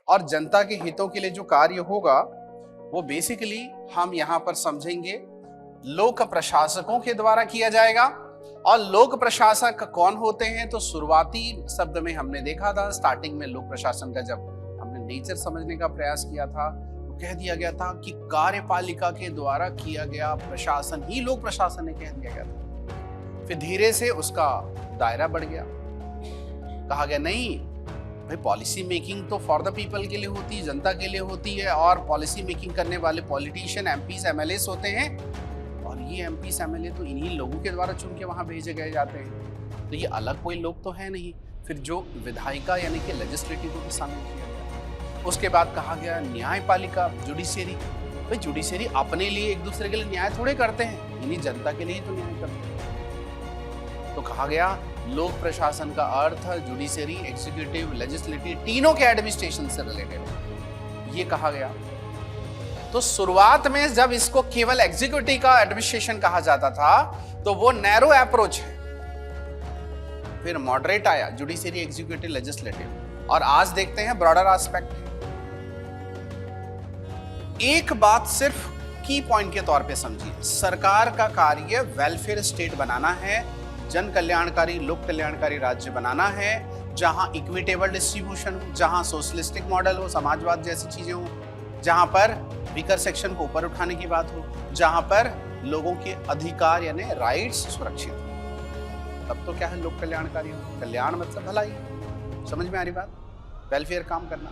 और जनता के हितों के लिए जो कार्य होगा वो बेसिकली हम यहाँ पर समझेंगे लोक प्रशासकों के द्वारा किया जाएगा। और लोक प्रशासक कौन होते हैं, तो शुरुआती शब्द में हमने देखा था, स्टार्टिंग में लोक प्रशासन का जब हमने नेचर समझने का प्रयास किया था तो कह दिया गया था कि कार्यपालिका के द्वारा किया गया प्रशासन ही लोक प्रशासन है, कह दिया गया था। फिर धीरे से उसका दायरा बढ़ गया, कहा गया नहीं भाई पॉलिसी मेकिंग तो फॉर द पीपल के लिए होती है, जनता के लिए होती है, और पॉलिसी मेकिंग करने वाले पॉलिटिशियन एमपीस एमएलए होते हैं, और ये एमपीस एमएलए तो इन्हीं लोगों के द्वारा चुन के वहां भेजे गए जाते हैं, तो ये अलग कोई लोग तो है नहीं। फिर जो विधायिका यानी कि लेजिस्लेटिव को भी शामिल किया गया। उसके बाद कहा गया न्यायपालिका, जुडिशियरी। भाई जुडिशियरी अपने लिए एक दूसरे के लिए न्याय थोड़े करते हैं, इन्हीं जनता के लिए ही तो न्याय करते हैं। तो कहा गया लोक प्रशासन का अर्थ जुडिशियरी, एग्जीक्यूटिव, लेजिस्लेटिव, तीनों के एडमिनिस्ट्रेशन से रिलेटेड है, ये कहा गया। तो शुरुआत में जब इसको केवल एग्जीक्यूटिव का एडमिनिस्ट्रेशन कहा जाता था तो वो नैरो अप्रोच है। फिर मॉडरेट आया, जुडिशियरी, एग्जीक्यूटिव, लेजिस्लेटिव, और आज देखते हैं ब्रॉडर एस्पेक्ट। एक बात सिर्फ की पॉइंट के तौर पे समझिए, सरकार का कार्य वेलफेयर स्टेट बनाना है, जन कल्याणकारी, लोक कल्याणकारी राज्य बनाना है, जहां इक्विटेबल डिस्ट्रीब्यूशन हो, जहां सोशलिस्टिक मॉडल हो, समाजवाद जैसी चीजें हो, जहां पर वीकर सेक्शन को ऊपर उठाने की बात हो, जहां पर लोगों के अधिकार यानी राइट्स सुरक्षित हो। तब तो क्या है लोक कल्याणकारी हो, कल्याण मतलब भलाई, समझ में आ रही बात, वेलफेयर काम करना।